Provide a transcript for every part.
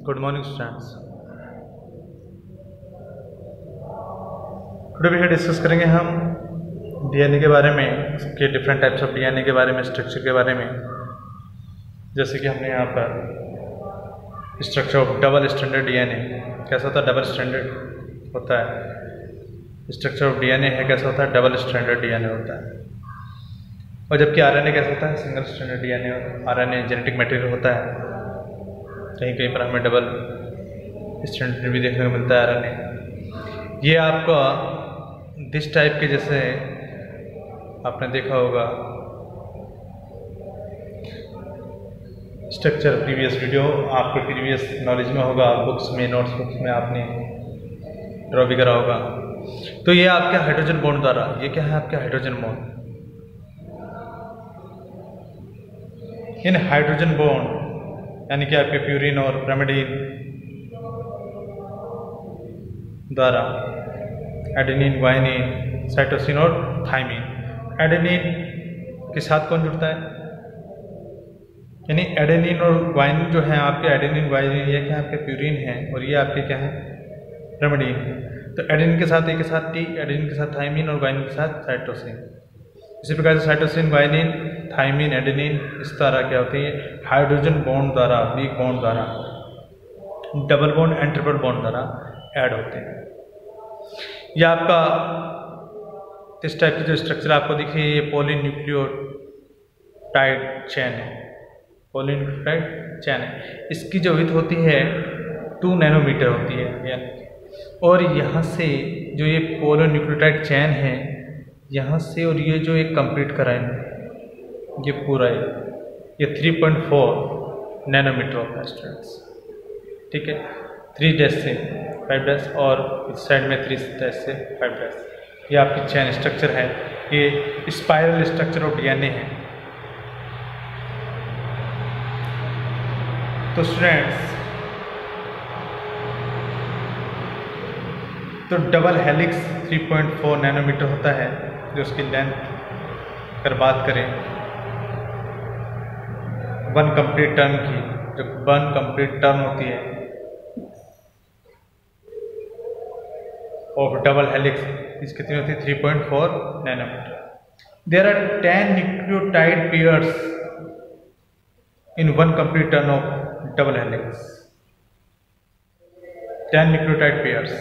Good morning students. Today we discuss करेंगे हम DNA के बारे में, उसके डिफरेंट टाइप्स ऑफ डीएनए के बारे में, स्ट्रक्चर के बारे में। जैसे कि हमने यहाँ पर structure of double standard DNA कैसा होता है, डबल स्टैंडर्ड होता है। स्ट्रक्चर ऑफ डीएनए है कैसा होता है, डबल स्टैंडर्ड डीएनए होता है। और जबकि आरएनए कैसा होता है, single standard DNA. RNA genetic material होता है, कहीं कहीं पर हमें डबल स्टैंडर्ड भी देखने को मिलता है आरएनए। ये आपका दिस टाइप के, जैसे आपने देखा होगा स्ट्रक्चर, प्रीवियस वीडियो आपके प्रीवियस नॉलेज में होगा, बुक्स में, नोट्स बुक्स में आपने ड्रॉ भी करा होगा। तो ये आपके हाइड्रोजन बॉन्ड द्वारा, ये क्या है आपके हाइड्रोजन बॉन्ड। इन हाइड्रोजन बॉन्ड यानी कि आपके प्यूरिन और pyrimidine द्वारा एडेनिन, ग्वाइनिन, साइटोसिन और थाइमिन। एडेनिन के साथ कौन जुड़ता है, यानी एडेनिन और ग्वाइनिन जो है आपके, एडेनिन ग्वाइनिन ये क्या है आपके प्यूरिन है, और ये आपके क्या है pyrimidine। तो एडेनिन के साथ, एक के साथ टी, एडेनिन के साथ थाइमिन और ग्वाइनिन के साथ साइटोसिन। इसी प्रकार से साइटोसिन, ग्वाइनिन, थाइमिन, एडेनिन इस तरह क्या होती है, हाइड्रोजन बॉन्ड द्वारा, वीक बॉन्ड द्वारा, double bond and triple bond द्वारा ऐड होते हैं। यह आपका इस टाइप की जो स्ट्रक्चर आपको दिखे, ये पॉलीन्यूक्लियोटाइड चेन है, पॉलीन्यूक्लियोटाइड चेन है। इसकी जो विड्थ होती है 2 नैनोमीटर होती है, और यहाँ से जो ये पॉलीन्यूक्लियोटाइड चेन है, यहाँ से और ये जो एक कंप्लीट कराएंगे, ये पूरा है, ये 3.4 नैनोमीटर होता है स्टूडेंट्स। ठीक है, 3 डैश से 5 डैश और इस साइड में 3 डैश से 5 डैश। ये आपकी चेन स्ट्रक्चर है, ये स्पाइरल स्ट्रक्चर ऑफ डीएनए है। तो स्टूडेंट्स, तो डबल हेलिक्स 3.4 नैनोमीटर होता है, जो उसकी लेंथ अगर बात करें 1 कंप्लीट टर्न की, जो 1 कंप्लीट टर्न होती है और डबल हेलिक्स इस कितनी होती है 3.4 nanometre. There are 10 nucleotide pairs in 1 complete turn of double helix. 10 nucleotide pairs.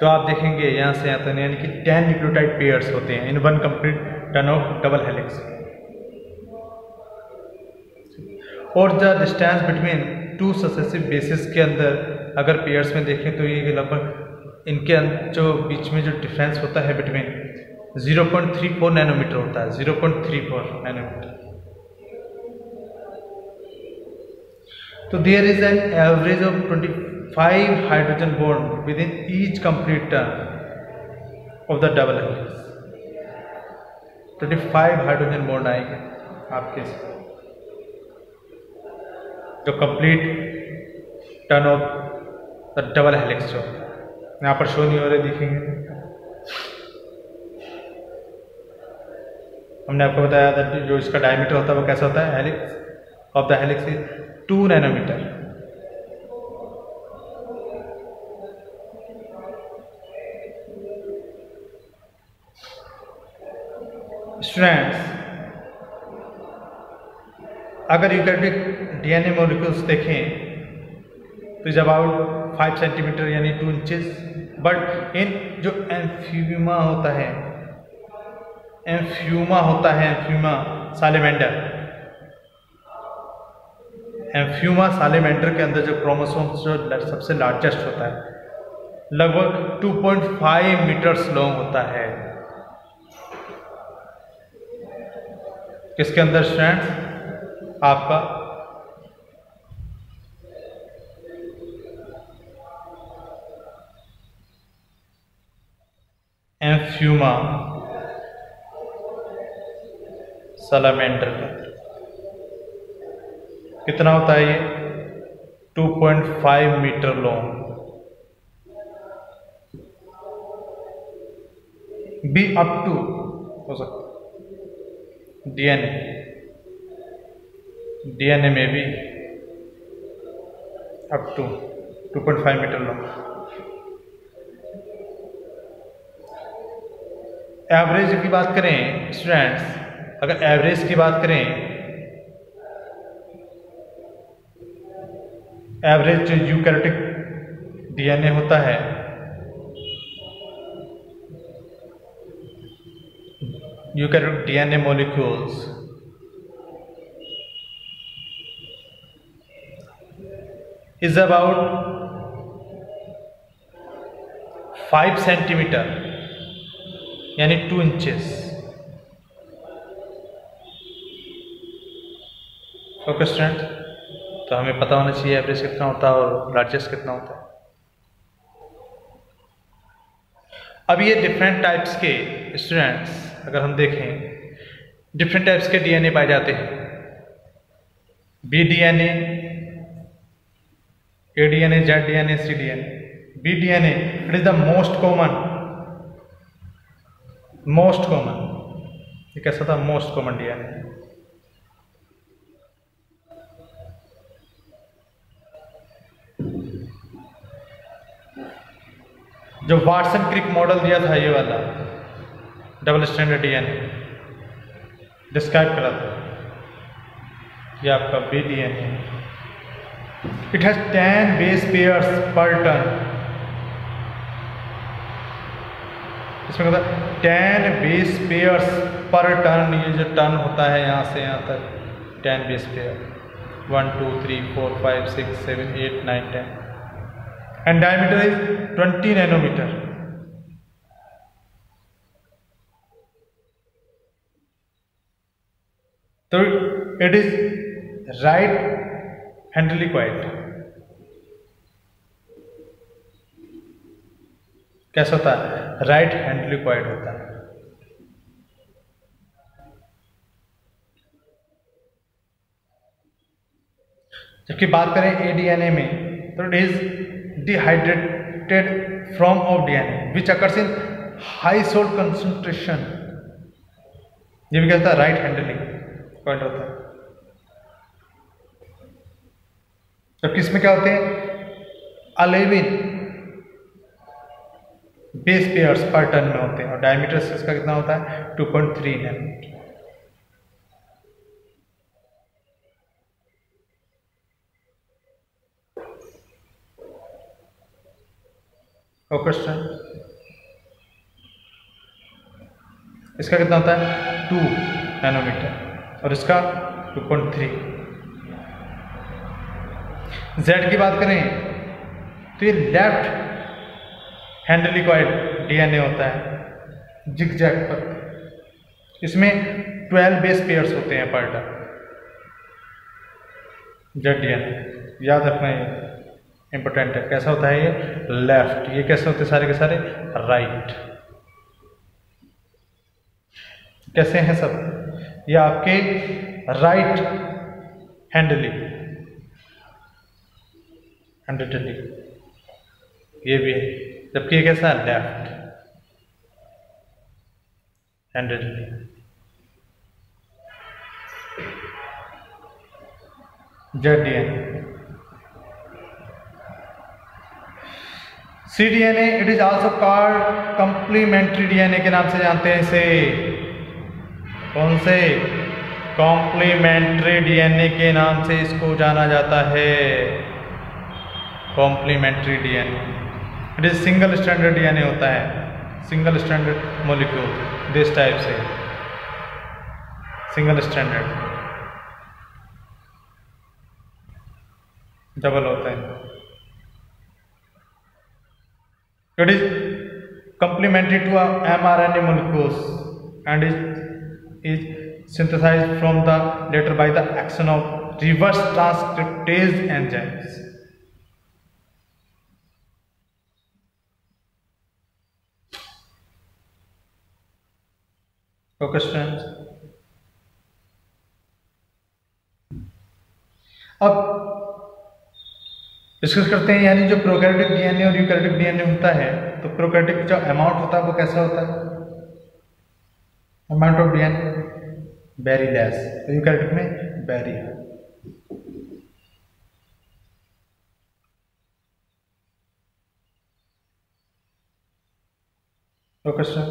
तो आप देखेंगे यहाँ से आता है, यानी कि 10 न्यूक्लियोटाइड पेयर्स होते हैं in 1 complete turn of double helix. और the distance between 2 successive basis के अंदर अगर पेयर्स में देखें तो ये लगभग इनके जो बीच में जो डिफरेंस होता है बिटवीन 0.34 नैनोमीटर होता है, 0.34 नैनोमीटर। तो there is an average of 25 hydrogen bond with in each complete turn of the double helix. 25 hydrogen bond आएंगे आपके जो complete turn of the double helix, जो यहाँ पर शो नहीं हो रहे, दिखेंगे। हमने आपको बताया था जो इसका डायमीटर होता है वो कैसा होता है, helix of the helix is 2 nanometre. Students, अगर यूकैरियोटिक डीएनए मॉलिक्यूल्स देखें तो इज अबाउट 5 सेंटीमीटर यानी 2 इंचेस। बट इन जो एम्फीमा होता है, एम्फीमा सालेमेंडर, एम्फीमा सालेमेंडर के अंदर जो क्रोमोसोम्स जो सबसे लार्जेस्ट होता है, लगभग 2.5 मीटर्स लॉन्ग होता है। किसके अंदर स्टूडेंट्स, आपका एम्फीमा सालामेंडर के अंदर कितना होता है, ये 2.5 metre long. Be up to हो सकता डीएनए में भी up to 2.5 metre long. Average की बात करें स्टूडेंट्स, अगर एवरेज की बात करें, एवरेज जो यूकैरियोटिक डीएनए होता है, eukaryotic DNA molecules is about 5 centimetre यानी 2 इंचेस। ओके स्टूडेंट, तो हमें पता होना चाहिए एवरेज कितना होता है और लार्जेस्ट कितना होता है। अब ये डिफरेंट टाइप्स के स्टूडेंट्स अगर हम देखें, डिफरेंट टाइप्स के डीएनए पाए जाते हैं। B DNA, A DNA, Z DNA, C DNA. B DNA it is the most common, ये कैसा था, मोस्ट कॉमन डीएनए। जो वाटसन क्रिक मॉडल दिया था, ये वाला डबल स्टैंडर्ड डीएनए डिस्क्राइब करा था, ये आपका B DNA. It has 10 base pairs per turn. इसमें होता है 10 बेस पेयर्स पर टन। ये जो टन होता है यहाँ से यहाँ तक 10 base pair, 1 2 3 4 5 6 7 8 9 10 and diameter is 20 nanometre. तो इट इज राइट हैंडलिक्वाइड। कैसा होता है, राइट हैंडलिक्वाइड होता है। जबकि बात करें ए डीएनए में, तो it is dehydrated from of DNA which occurs in high salt concentration. ये भी कहता है राइट हैंडलिक्वाइड होता है। जबकि इसमें क्या होते हैं, 11 बेस पेयर्स पर टन में होते हैं और डायमीटर इसका कितना होता है, 2.3 नैनोमीटर। ओके स्टूडेंट, इसका कितना होता है, 2 नैनोमीटर और इसका 2.3। जेड की बात करें तो ये लेफ्ट हैंडलिक्वाइड डीएनए होता है जिगजैग पर। इसमें 12 बेस पेयर्स होते हैं पर टन। जेड डीएनए याद रखना, ये इंपॉर्टेंट है। कैसा होता है ये, लेफ्ट। ये कैसे होते हैं सारे के सारे, राइट। कैसे हैं सब, ये आपके राइट हैंडली, ये भी है। जबकि ये कैसा है, left handed. Z DNA, C DNA it is also called complementary DNA के नाम से जानते हैं इसे। कौन से, कॉम्प्लीमेंट्री डीएनए के नाम से इसको जाना जाता है। Complementary DNA it is single standard DNA होता है, single standard molecule this type से, सिंगल स्टैंडर्ड। डबल होता है। It is complementary to mRNA molecules and is synthesized from the later by the action of reverse transcriptase enzymes. Okay students, अब discuss करते हैं यानी जो प्रोकैरियोटिक डीएनए और eukaryotic DNA होता है, तो प्रोकैरियोटिक जो अमाउंट होता है वो कैसा होता है, amount of DNA very less, eukaryotic में वेरी हाई। Okay sir.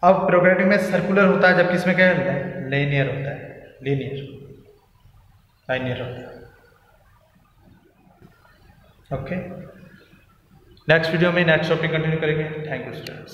अब प्रोग्रेटिव में सर्कुलर होता है, जबकि इसमें क्या है, लीनियर होता है, लाइनियर होता है। ओके, नेक्स्ट वीडियो में नेक्स्ट टॉपिक कंटिन्यू करेंगे। Thank you students.